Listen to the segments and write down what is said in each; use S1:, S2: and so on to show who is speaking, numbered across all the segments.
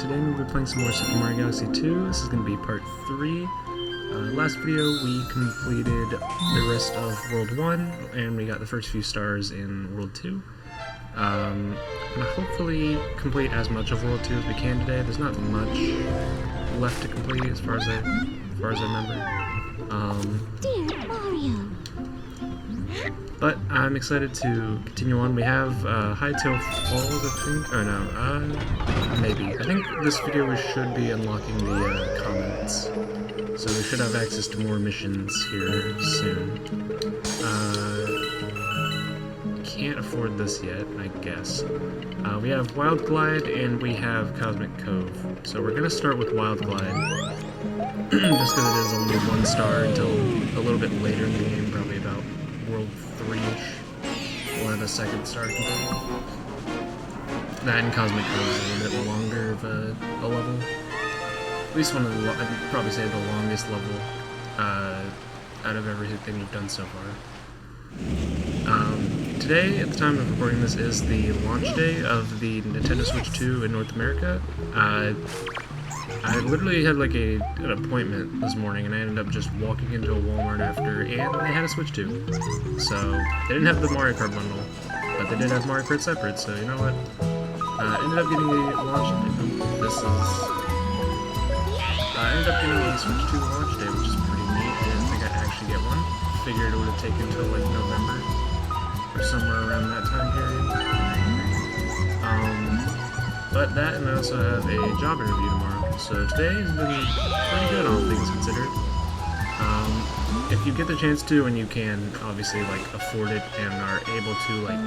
S1: today we'll be playing some more Super Mario Galaxy 2. This is going to be part 3. Last video we completed the rest of World 1, and we got the first few stars in World 2. I'm going to hopefully complete as much of World 2 as we can today. There's not much left to complete as far as I remember.
S2: Dear Mario.
S1: But I'm excited to continue on. We have Hightail Falls, I think. Oh no, maybe. I think this video we should be unlocking the comments. So we should have access to more missions here soon. Can't afford this yet, I guess. We have Wild Glide and we have Cosmic Cove. So we're going to start with Wild Glide. Just because it is only 1 star until a little bit later in the game, probably about World 3-ish. We'll have a 2nd star complete. That and Cosmic Cove is a little bit longer of a level. At least one of the, I'd probably say the longest level out of everything we've done so far. Today, at the time of recording this, is the launch day of the Nintendo Switch 2 in North America. I literally had like an appointment this morning, and I ended up just walking into a Walmart after, and they had a Switch 2. So, they didn't have the Mario Kart bundle, but they did have Mario Kart separate, so you know what? Ended up getting a launch day. I ended up getting a Switch 2 launch day, which is pretty neat. I didn't think I'd actually get one. Figured it would have taken until like November, or somewhere around that time period. But that, and I also have a job interview tomorrow. So today has been pretty good, all things considered. If you get the chance to, and you can obviously like afford it and are able to like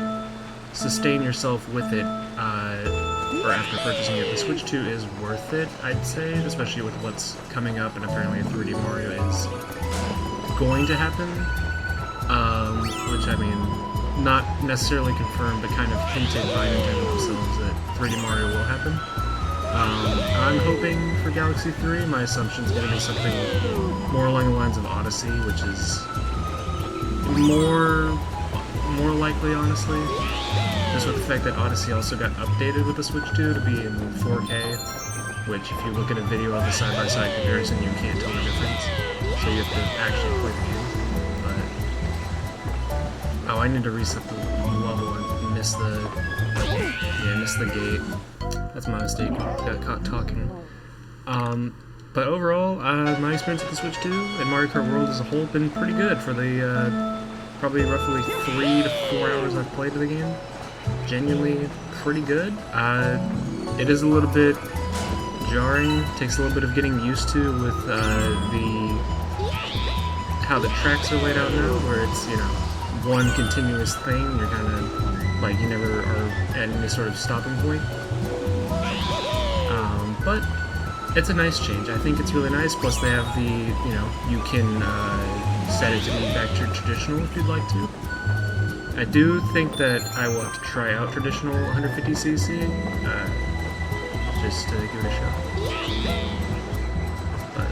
S1: sustain yourself with it, or after purchasing it, the Switch 2 is worth it, I'd say, especially with what's coming up, and apparently 3D Mario is going to happen, which, I mean, not necessarily confirmed, but kind of hinted by Nintendo themselves that 3D Mario will happen. I'm hoping for Galaxy 3. My assumption is going to be something more along the lines of Odyssey, which is more likely, honestly. Just with the fact that Odyssey also got updated with the Switch 2 to be in 4K, which if you look at a video of the side-by-side comparison, you can't tell the difference. So you have to actually play the game. But oh, I need to reset the level and miss the gate. That's my mistake. Got caught talking. But overall, my experience with the Switch 2 and Mario Kart World as a whole been pretty good for the probably roughly 3 to 4 hours I've played of the game. Genuinely pretty good. It is a little bit jarring. Takes a little bit of getting used to with how the tracks are laid out now, where it's, you know, one continuous thing. You're kind of like, you never are at any sort of stopping point. But it's a nice change. I think it's really nice. Plus they have the, you know, you can set it to be back to traditional if you'd like to. I do think that I want to try out traditional 150cc, just to give it a shot. But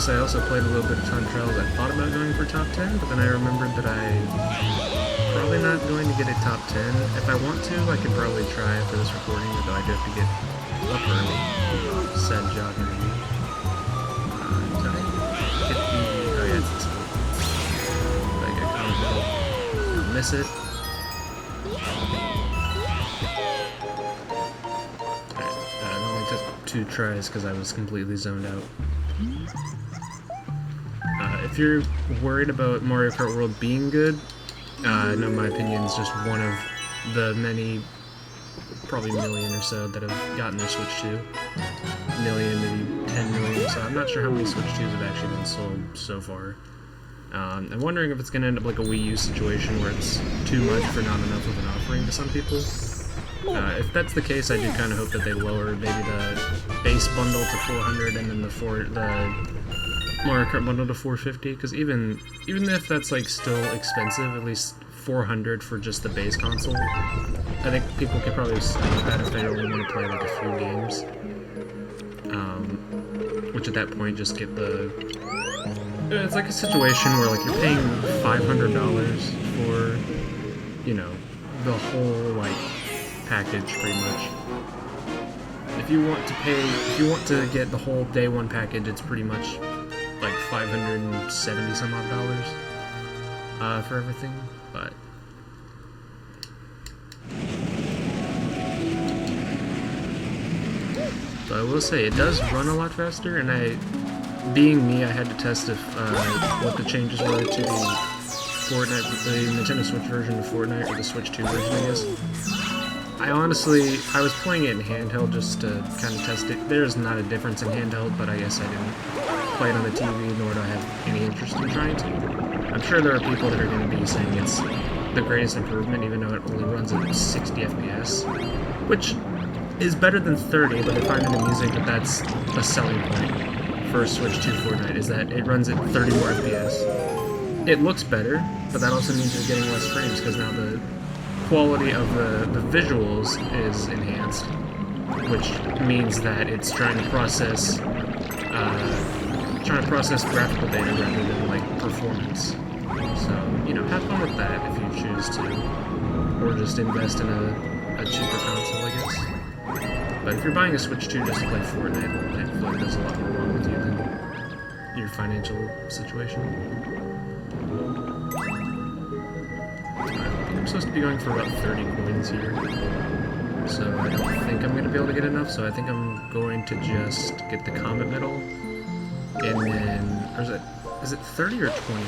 S1: I also played a little bit of Time Trials. I thought about going for top 10, but then I remembered that I'm probably not going to get a top 10. If I want to, I could probably try after this recording, although I do have to get up early. Said job interview. Did I hit the... Oh yeah, it's this one. Did I get comment? Miss it. Alright, it only took 2 tries because I was completely zoned out. If you're worried about Mario Kart World being good, I know my opinion is just one of the many, probably million or so, that have gotten their Switch 2. Million, maybe 10 million, so I'm not sure how many Switch 2s have actually been sold so far. I'm wondering if it's going to end up like a Wii U situation where it's too much for not enough of an offering to some people. If that's the case, I do kind of hope that they lower maybe the base bundle to 400 and then the Mario Kart bundle to 450, because even if that's like still expensive, at least 400 for just the base console, I think people could probably stomach that if they only want to play like a few games. Which at that point just get the It's like a situation where like you're paying $500 for, you know, the whole like package pretty much. If you want to get the whole day one package, it's pretty much like $570 some odd dollars for everything. But I will say it does run a lot faster, and being me, I had to test if what the changes were to the Nintendo Switch version of Fortnite, or the Switch 2 version, I guess. I was playing it in handheld just to kind of test it. There's not a difference in handheld, but I guess I didn't play it on the TV, nor do I have any interest in trying to. I'm sure there are people that are going to be saying it's the greatest improvement, even though it only runs at 60 FPS, which is better than 30, but I find it amusing that that's a selling point for Switch 2 Fortnite, is that it runs at 30 more FPS. It looks better, but that also means you're getting less frames, because now the quality of the visuals is enhanced, which means that it's trying to process graphical data rather than like performance. So, you know, have fun with that if you choose to, or just invest in a cheaper console, I guess. But if you're buying a Switch 2 just to play Fortnite, I feel like there's a lot more wrong with you than your financial situation. I'm supposed to be going for about 30 coins here, so I don't think I'm going to be able to get enough, so I think I'm going to just get the Comet Medal, and then, or is it 30 or 20?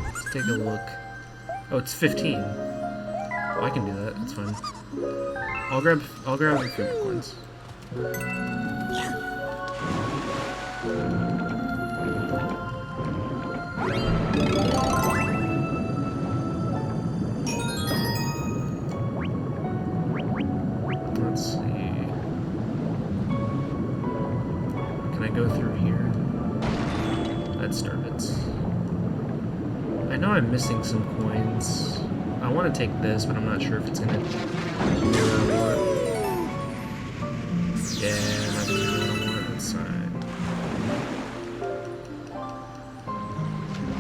S1: Let's take a look. Oh, it's 15. Oh, I can do that, that's fine. I'll grab a few more coins. Let's see. Can I go through here? Let's start it. I know I'm missing some coins. I want to take this, but I'm not sure if it's gonna do what I want. Yeah, not gonna do what I want. That's fine.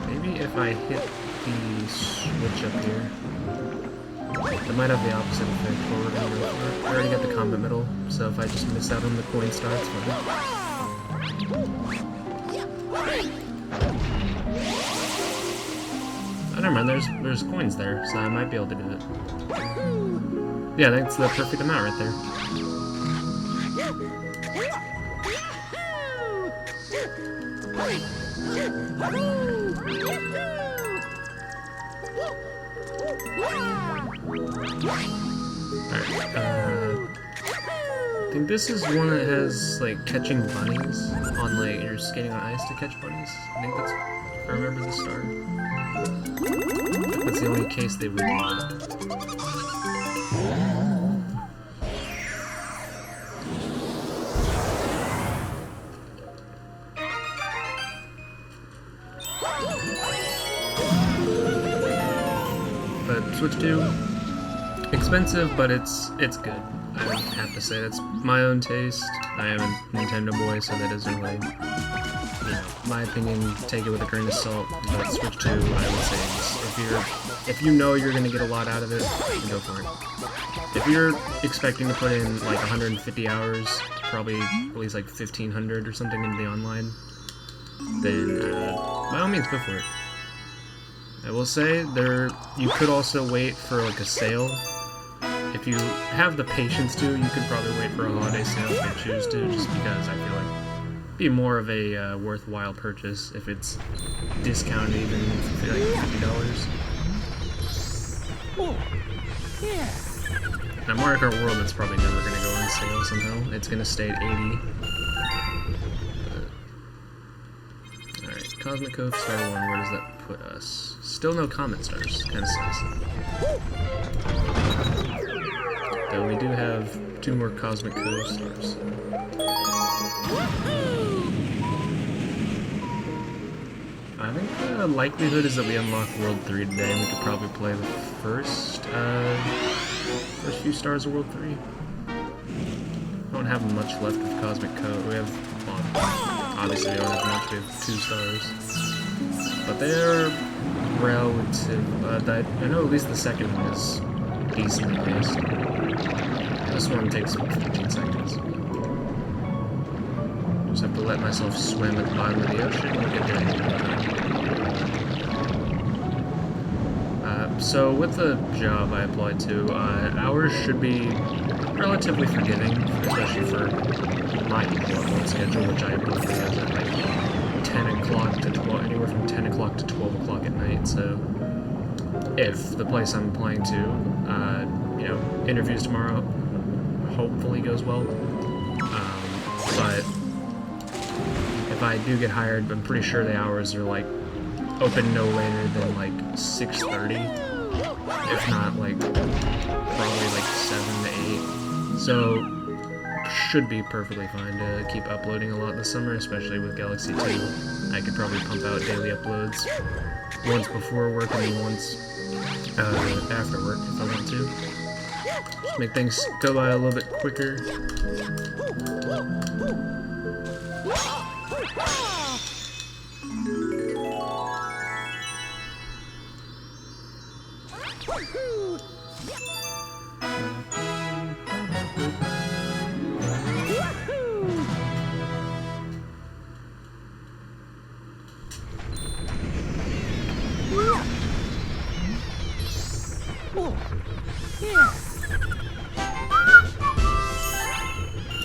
S1: Maybe if I hit the switch up here, it might have the opposite effect. But we're gonna go for it. I already got the Combat Medal, so if I just miss out on the coin star, it's fine. Oh, never mind, there's coins there, so I might be able to do it. Yeah, that's the perfect amount right there. Alright, I think this is one that has, like, catching bunnies on, like, you're skating on ice to catch bunnies. I think that's, if I remember the star. That's the only case they would do that. But Switch 2, expensive, but it's good. I have to say, that's my own taste. I am a Nintendo boy, so that isn't really, you know, my opinion, take it with a grain of salt. But Switch 2, I would say, if you know you're gonna get a lot out of it, go for it. If you're expecting to put in like 150 hours, probably at least like 1,500 or something in the online, then by all means go for it. I will say, you could also wait for like a sale. If you have the patience to, you could probably wait for a holiday sale if you choose to, just because I feel like it'd be more of a worthwhile purchase if it's discounted even for like $50. Now Mario Kart World, it's probably never going to go on sale somehow. It's going to stay at 80. Alright, Cosmic Cove Star 1, where does that put us? Still no Comet Stars, kind of sucks. Though we do have 2 more Cosmic Cove Stars. I think the likelihood is that we unlock World 3 today, and we could probably play the first few stars of World 3. I don't have much left of Cosmic Cove. We have, well, Obviously, we don't have much. We have 2 stars. But they're relative. I know at least the second one is decently paced. This one takes 15 seconds. Just have to let myself swim at the bottom of the ocean and get there. So with the job I applied to, hours should be relatively forgiving, especially for my usual schedule, which I book has at like 10 o'clock to 12, anywhere from 10 o'clock to 12 o'clock at night. So if the place I'm applying to, you know, interviews tomorrow, hopefully goes well. But if I do get hired, I'm pretty sure the hours are like open no later than like 6:30. If not, like, probably like 7 to 8. So, should be perfectly fine to keep uploading a lot this summer, especially with Galaxy 2. I could probably pump out daily uploads once before work and then once after work if I want to. Just make things go by a little bit quicker.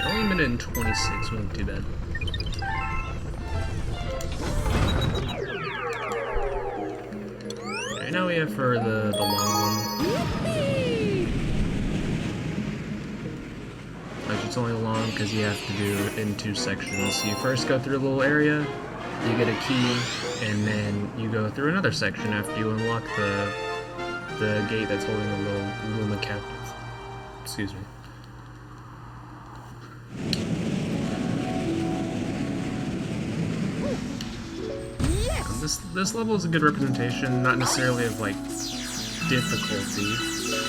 S1: Only a minute and 26 wasn't too bad. Okay, now we have for the long one. Like, it's only long because you have to do it in 2 sections. So you first go through a little area, you get a key, and then you go through another section after you unlock the gate that's holding the little Luma captive. Excuse me. This level is a good representation, not necessarily of like difficulty,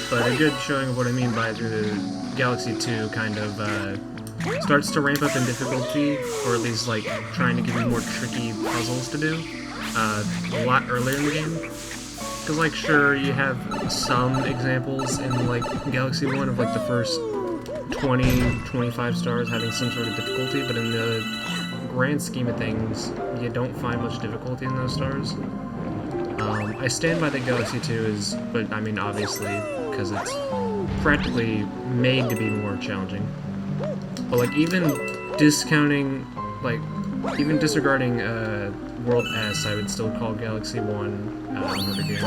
S1: but a good showing of what I mean by the Galaxy 2 kind of starts to ramp up in difficulty, or at least like trying to give you more tricky puzzles to do a lot earlier in the game. Because like sure, you have some examples in like Galaxy 1 of like the first 20-25 stars having some sort of difficulty, but in the grand scheme of things, you don't find much difficulty in those stars. I stand by the Galaxy 2 is, but I mean obviously, because it's practically made to be more challenging. But like even discounting, like even disregarding World S, I would still call Galaxy 1 another game.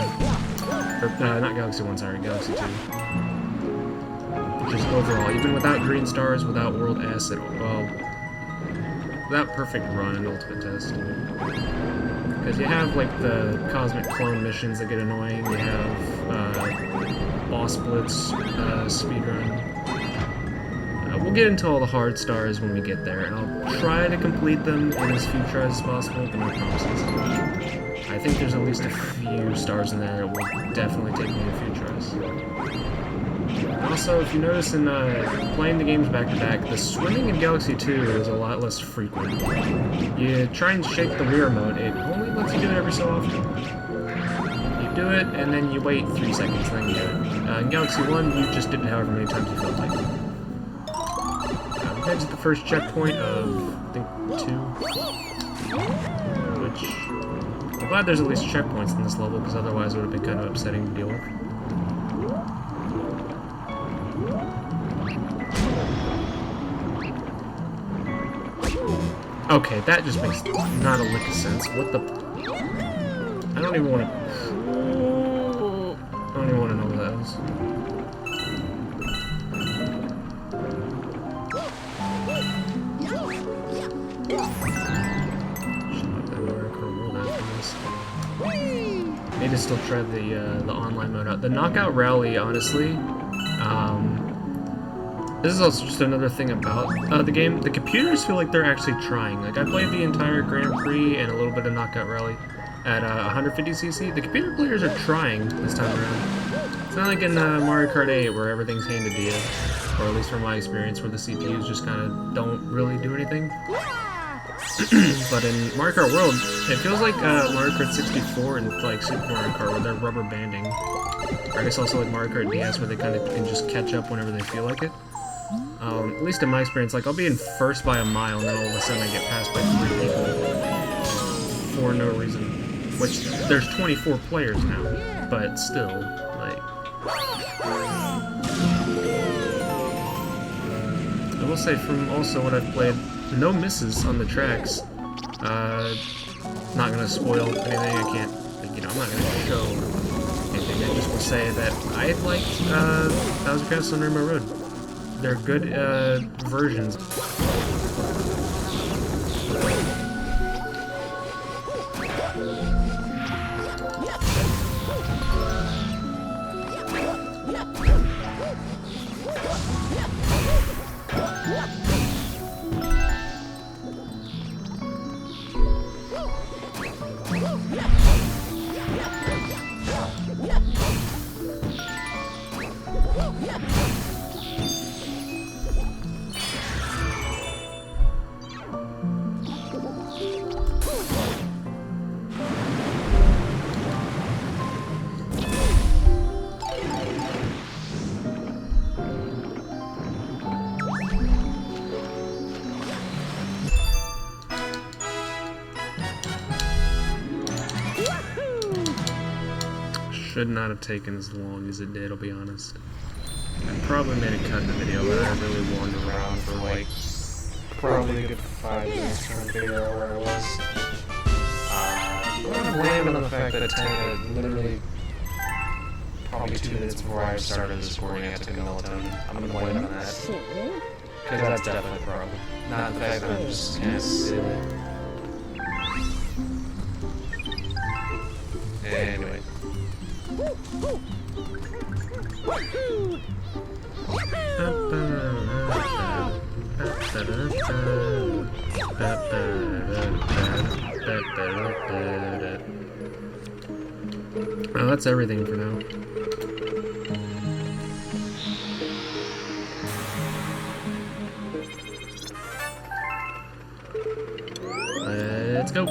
S1: Or not Galaxy 1, sorry, Galaxy 2. Just overall, even without green stars, without World S at all, well, without Perfect Run and Ultimate Test. Because you have, like, the Cosmic Clone missions that get annoying, you have, Boss Blitz, speedrun. We'll get into all the hard stars when we get there, and I'll try to complete them in as few tries as possible, but no promises. I think there's at least a few stars in there that will definitely take me a few tries. Also, if you notice in playing the games back-to-back, the swimming in Galaxy 2 is a lot less frequent. You try and shake the rear mode, it only lets you do it every so often. You do it, and then you wait 3 seconds, and then you do it. In Galaxy 1, you just did it however many times you felt like. We head to the first checkpoint of, I think, 2. Which, I'm glad there's at least checkpoints in this level, because otherwise it would have been kind of upsetting to deal with. Okay, that just makes not a lick of sense. What the... I don't even want to... I don't even want to know what that is. Should not that Mario Kart after this. Need to still try the online mode out. The Knockout Rally, honestly, this is also just another thing about the game. The computers feel like they're actually trying. Like, I played the entire Grand Prix and a little bit of Knockout Rally at 150cc. The computer players are trying this time around. It's not like in Mario Kart 8 where everything's handed to you, or at least from my experience, where the CPUs just kind of don't really do anything. But in Mario Kart World, it feels like Mario Kart 64 and like Super Mario Kart where they're rubber banding. Or I guess also like Mario Kart DS where they kind of can just catch up whenever they feel like it. At least in my experience, like I'll be in first by a mile and then all of a sudden I get passed by 3 people for no reason. Which, there's 24 players now, but still, like... I will say from also what I've played, no misses on the tracks. Not gonna spoil anything, I can't, you know, I'm not gonna show anything, I just will say that I liked Bowser Castle and Rainbow Road. They're good versions. Should not have taken as long as it did, I'll be honest. I probably made a cut in the video, but I really wandered around for like probably a good 5 minutes trying to figure out where I was. I'm landing on the fact that 10 had literally probably 2 minutes before I started this recording, I took a melatonin. I'm gonna blame it on that. Because that's definitely a problem. Not the fact that I'm just kind of silly. Anyway. Well, that's everything for now. Let's go.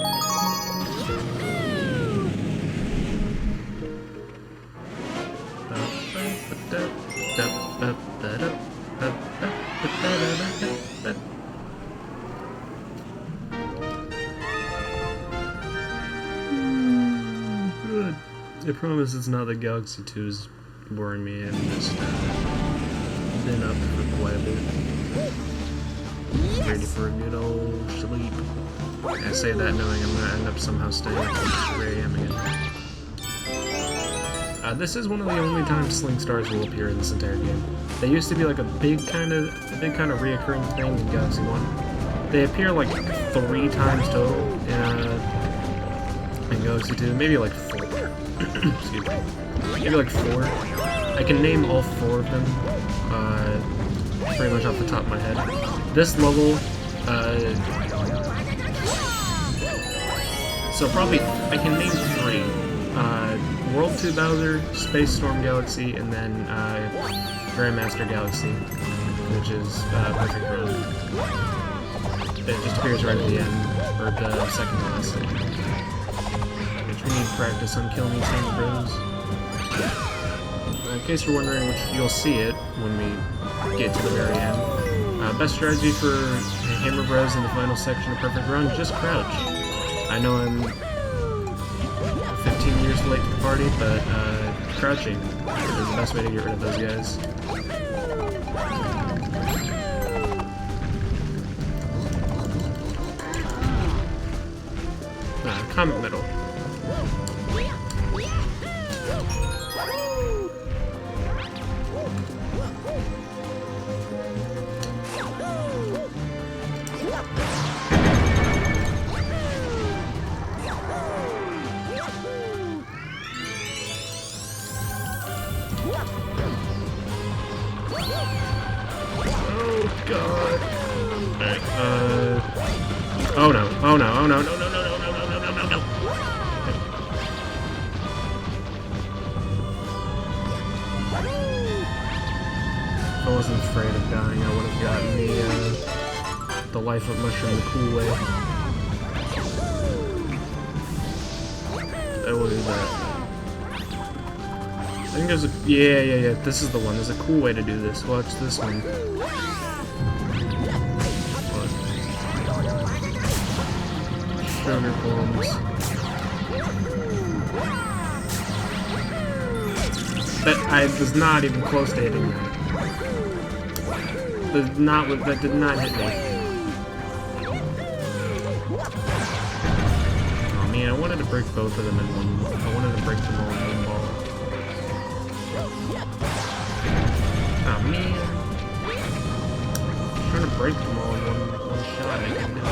S1: I promise it's not that Galaxy 2's boring me. I've just been up for quite a bit. Ready for a good old sleep. I say that knowing I'm gonna end up somehow staying up until 3 AM again. This is one of the only times Sling Stars will appear in this entire game. They used to be like a big kind of reoccurring thing in Galaxy 1. They appear like 3 times total in Galaxy 2, maybe like 4. Excuse me. Maybe like 4. I can name all 4 of them, pretty much off the top of my head. This level, so probably, I can name 3. World 2 Bowser, Space Storm Galaxy, and then, Grandmaster Galaxy, which is, Perfect Road. It just appears right at the end, or the second to last thing. Which we need practice on killing these Hammer Bros. In case you're wondering, which you'll see it when we get to the very end. Best strategy for Hammer Bros in the final section of Perfect Run, just crouch. I know I'm 15 years late to the party, but crouching is the best way to get rid of those guys. Comet Medal. Oh god. Oh no, oh no, oh no, no, no, no, no, no, no, no, no, no, no. If I wasn't afraid of dying, I would have gotten the life of mushroom the cool way. what is that? I think there's a... Yeah. This is the one. There's a cool way to do this. Watch this one. Sugar bombs. I was not even close to hitting that. That did not hit me. Oh man, I wanted to break both of them in one. I wanted to break them all in one ball. Oh man. I'm trying to break them all in one shot. I can do it.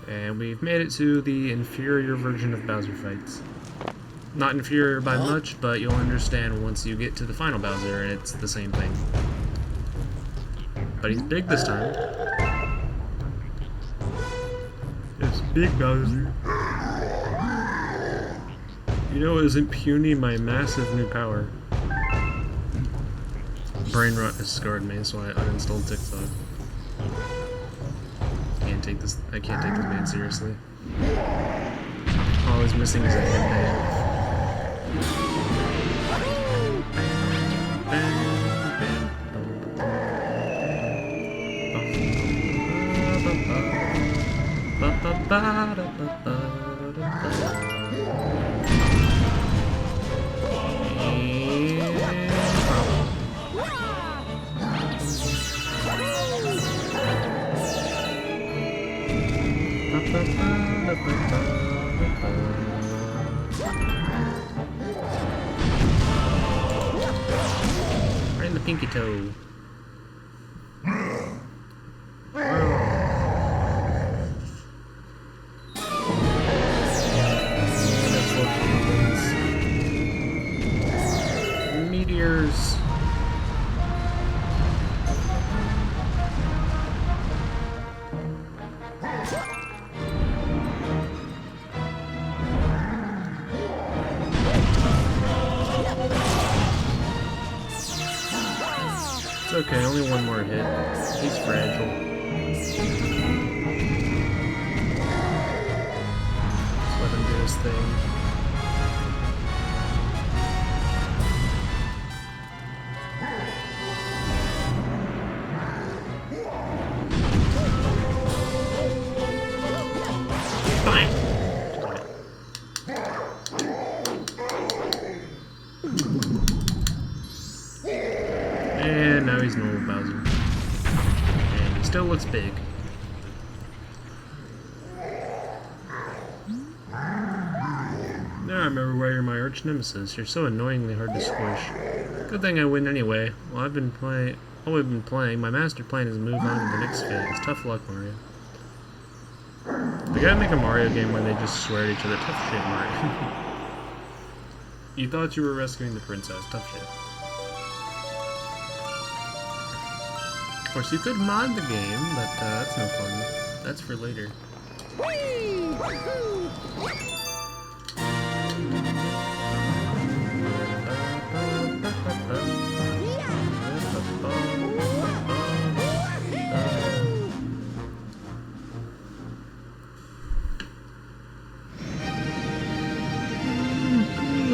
S1: And we've made it to the inferior version of Bowser fights. Not inferior by much, but you'll understand once you get to the final Bowser, and it's the same thing. But he's big this time. It's big Bowser. You know, isn't puny my massive new power? Brain rot has scarred me, so I uninstalled TikTok. I can't take this man seriously. All he's missing is a headband. Right in the pinky toe. Meteors. It's okay, only one more hit. He's fragile. Just let him do his thing. Fine! And now he's normal Bowser. And he still looks big. Now I remember why you're my arch nemesis. You're so annoyingly hard to squish. Good thing I win anyway. Well, all we've been playing. My master plan is to move on to the next phase. Tough luck, Mario. They gotta make a Mario game where they just swear at each other. Tough shit, Mario. You thought you were rescuing the princess. Tough shit. Of course, you could mod the game, but that's no fun. That's for later.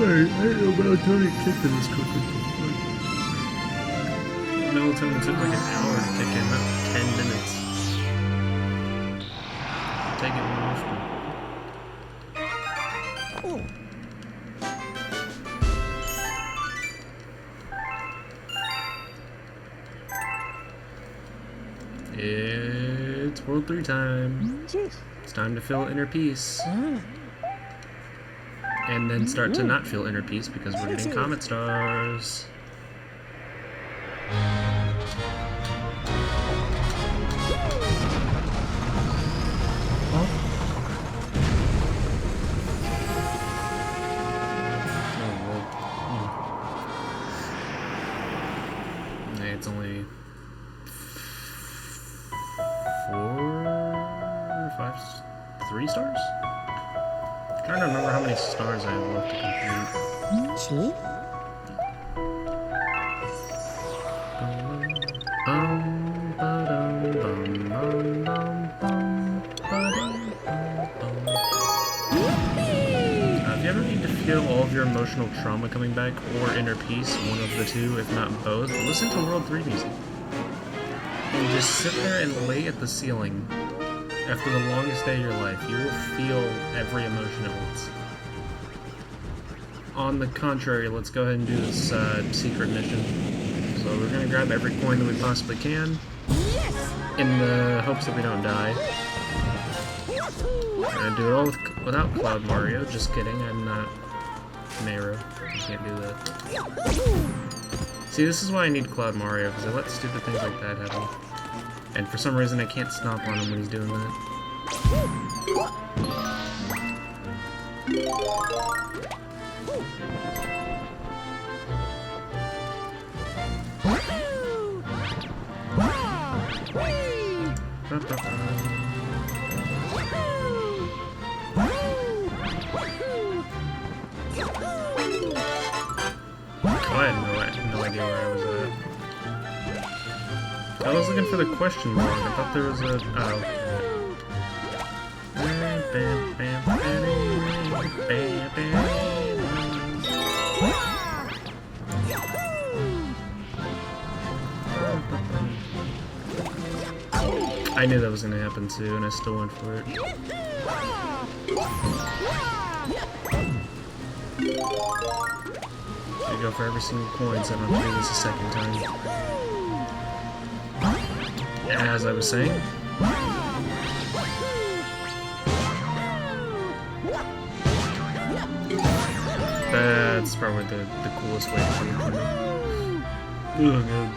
S1: I don't know about how to kick in this cookie. Melatonin took like an hour to kick in, not 10 minutes. Take it off. It's World 3 time. It's time to feel inner peace. And then start to not feel inner peace because we're getting comet stars. It's only 3 stars? I'm trying to remember how many stars I have left to complete. feel all of your emotional trauma coming back, or inner peace, one of the two, if not both, listen to World 3 music. And just sit there and lay at the ceiling. After the longest day of your life, you will feel every emotion at once. On the contrary, let's go ahead and do this secret mission. So we're gonna grab every coin that we possibly can, in the hopes that we don't die. We're gonna do it all without Cloud Mario. Just kidding, I'm not Mero. You can't do that. See, this is why I need Cloud Mario, because I let stupid things like that happen. And for some reason I can't stomp on him when he's doing that. Oh, I had no idea where I was at. I was looking for the question mark. I thought there was a... Oh. I knew that was going to happen too, and I still went for it. I go for every single coin, so I don't have to do this a second time. As I was saying. That's probably the coolest way to do it for me. Oh, God.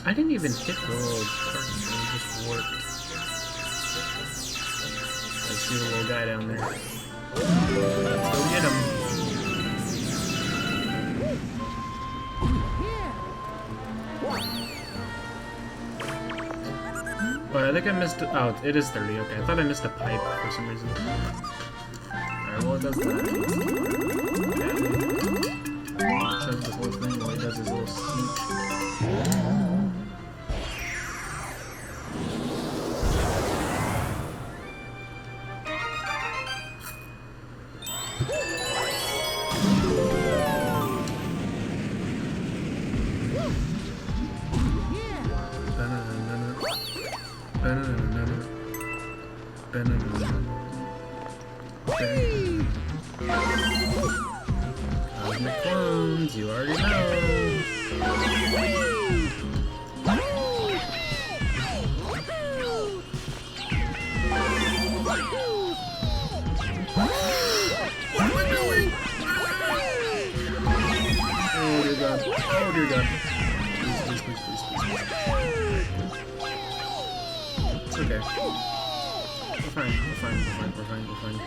S1: I didn't even hit the little target, it just worked. I see the little guy down there. Let's go get him. Well, I think I missed... Oh, it is 30, okay. I thought I missed a pipe for some reason. Alright, well, it does that. Okay. Shows the whole thing while he does his little sneak. Cosmic clones, you already know. What am I doing? Oh dear God. Oh dear God. Please, please, please, please, please. It's okay. We're fine, we're fine, we're fine, we're fine, we're fine.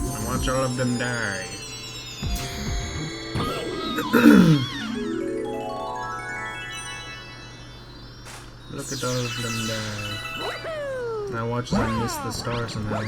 S1: I watch all of them die. Look at all of them die. Now watch as I miss the star somehow.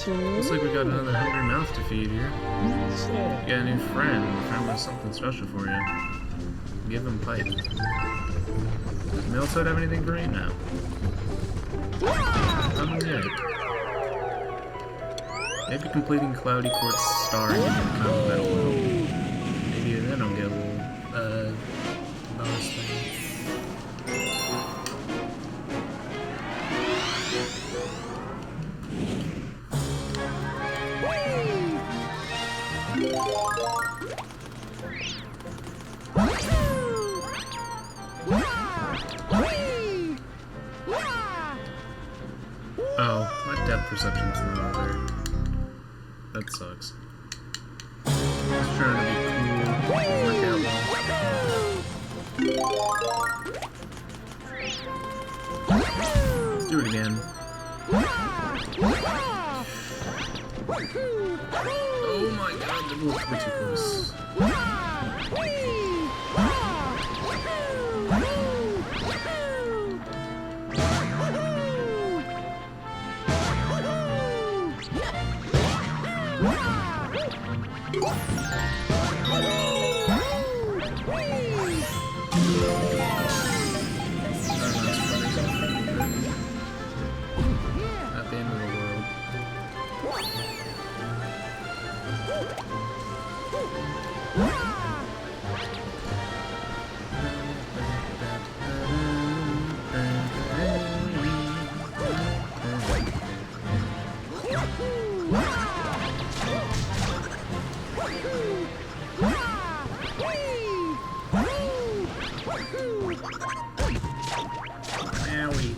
S1: Looks like we got another hungry mouth to feed here. You got a new friend. Found us something special for you. Give him pipe. Does Miltoad have anything for me? No. Nothing yet. Maybe completing Cloudy Court's star and getting a combo battle will help. Maybe then I'll get a little, bonus thing. Oh, my depth perception's not there. That sucks. Just trying to be cool, work out well. Do it again. Oh my god, we're too close. At the end of the world. Owie.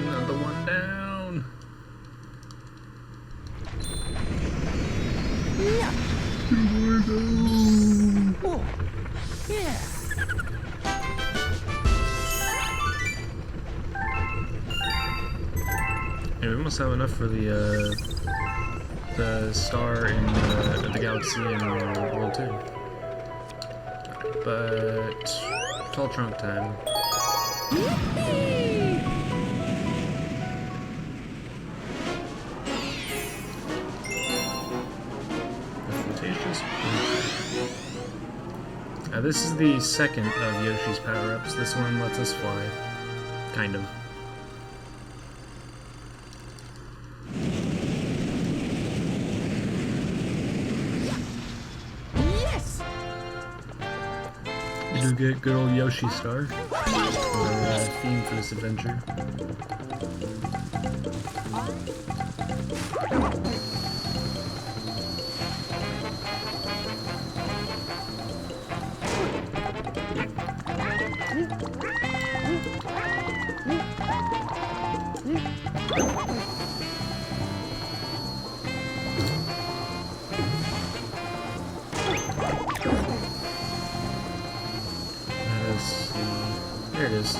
S1: Another one down.
S2: Oh, yeah.
S1: Yeah, we almost have enough for the star in the galaxy and World 2. But it's all trunk time. This is the second of Yoshi's power-ups. This one lets us fly. Kind of.
S2: Yes!
S1: You do get good old Yoshi Star. Theme for this adventure. There it is.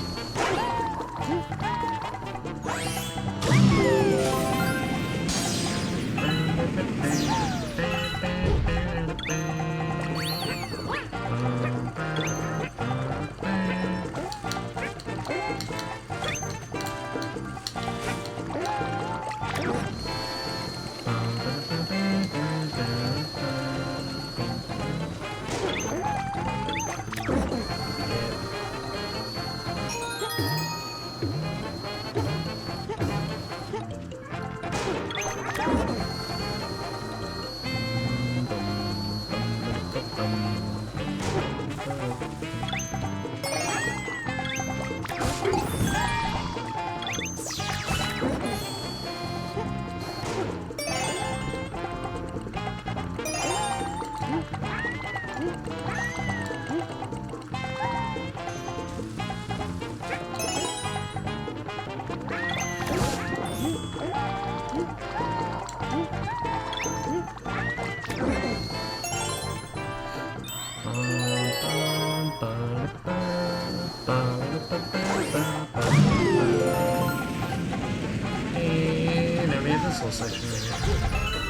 S1: this whole section right here.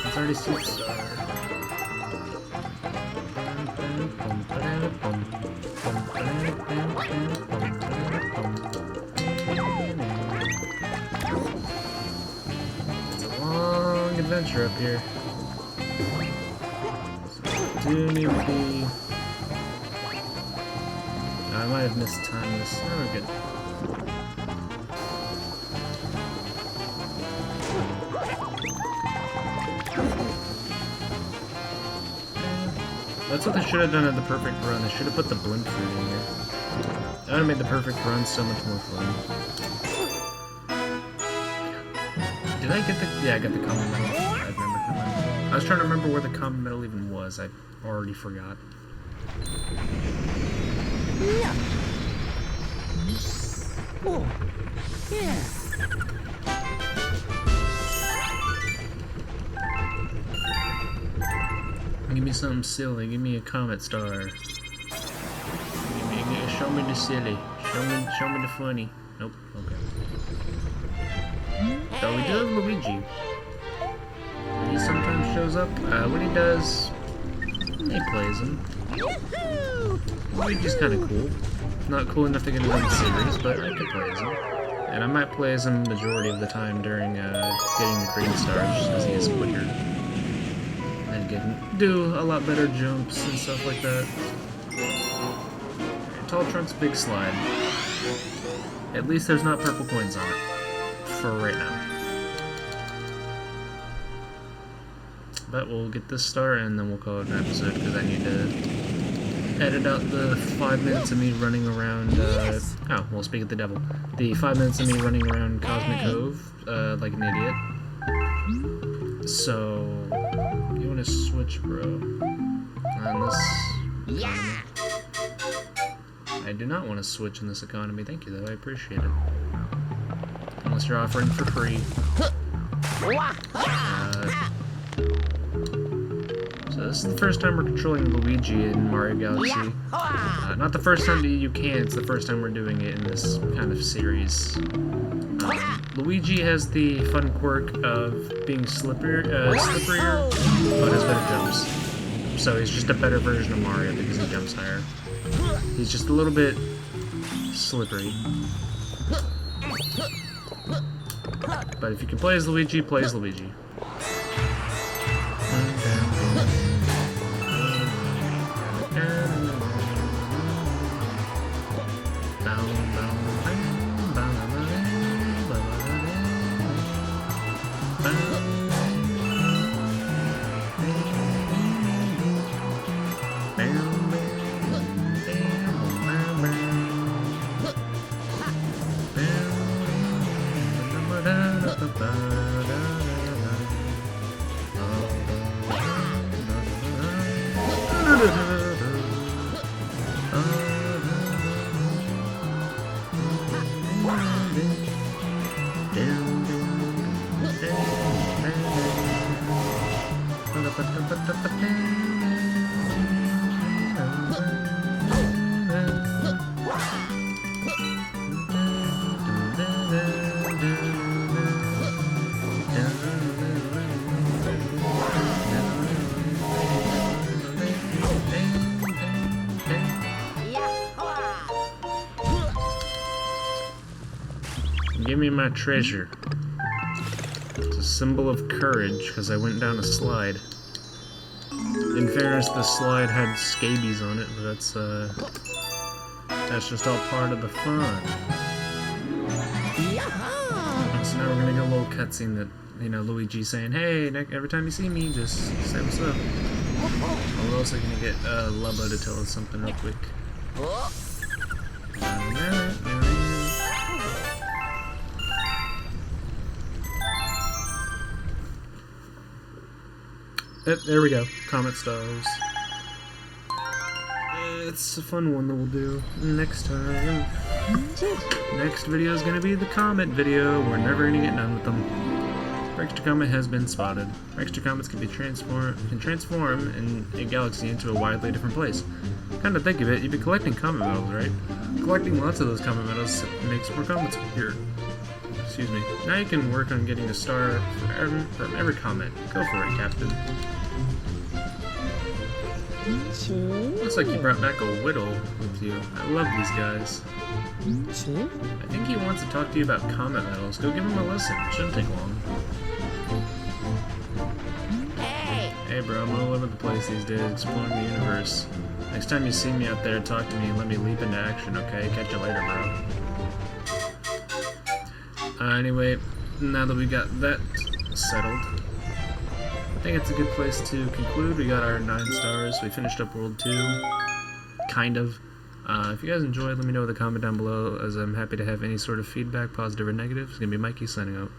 S1: It's already superstar. It's a long adventure up here. So, do need to be... I might have missed time this. Oh, we're good. That's what they should have done at the perfect run. They should have put the blimp fruit in here. That would have made the perfect run so much more fun. Did I get the... Yeah, I got the common medal. I remember. I was trying to remember where the common medal even was. I already forgot.
S2: Yeah. Oh, yeah.
S1: Give me something silly. Give me a comet star. Show me the silly. Show me the funny. Nope. Okay. So we do have Luigi. He sometimes shows up. When he does, he plays him. Luigi's kind of cool. Not cool enough to get him in the series, but I could play as him. And I might play as him majority of the time during getting the green stars, just because he is quicker. And can do a lot better jumps and stuff like that. Tall Trunk's big slide. At least there's not purple coins on it. For right now. But we'll get this star and then we'll call it an episode because I need to edit out the 5 minutes of me running around, oh, well, speak of the devil. The 5 minutes of me running around Cosmic Cove, like an idiot. So, you want to switch, bro, on this economy. I do not want to switch in this economy, thank you, though, I appreciate it. Unless you're offering for free. So this is the first time we're controlling Luigi in Mario Galaxy. Not the first time you can, it's the first time we're doing it in this kind of series. Luigi has the fun quirk of being slipperier, but has better jumps. So he's just a better version of Mario because he jumps higher. He's just a little bit slippery. But if you can play as Luigi, play as Luigi. Give me my treasure. It's a symbol of courage because I went down a slide. In fairness, the slide had scabies on it, but that's just all part of the fun. So now we're gonna get a little cutscene that, you know, Luigi saying, "Hey, every time you see me, just say what's up." We're also gonna get Lubba to tell us something real quick. There we go. Comet stars. It's a fun one that we'll do next time. Next video is gonna be the comet video. We're never gonna get done with them. Extra comet has been spotted. Extra comets can transform in a galaxy into a widely different place. Kind of think of it, you've been collecting comet medals, right? Collecting lots of those comet medals makes more comets appear. excuse me. Now you can work on getting a star from every comment. Go for it, Captain. Looks like you brought back a Whittle with you. I love these guys. I think he wants to talk to you about comet medals. Go give him a listen. It shouldn't take long. Hey bro, I'm all over the place these days, exploring the universe. Next time you see me out there, talk to me and let me leap into action, okay? Catch you later, bro. Anyway, now that we got that settled, I think it's a good place to conclude. We got our 9 stars. We finished up World 2. Kind of. If you guys enjoyed, let me know with a comment down below, as I'm happy to have any sort of feedback, positive or negative. It's gonna be Mikey signing out.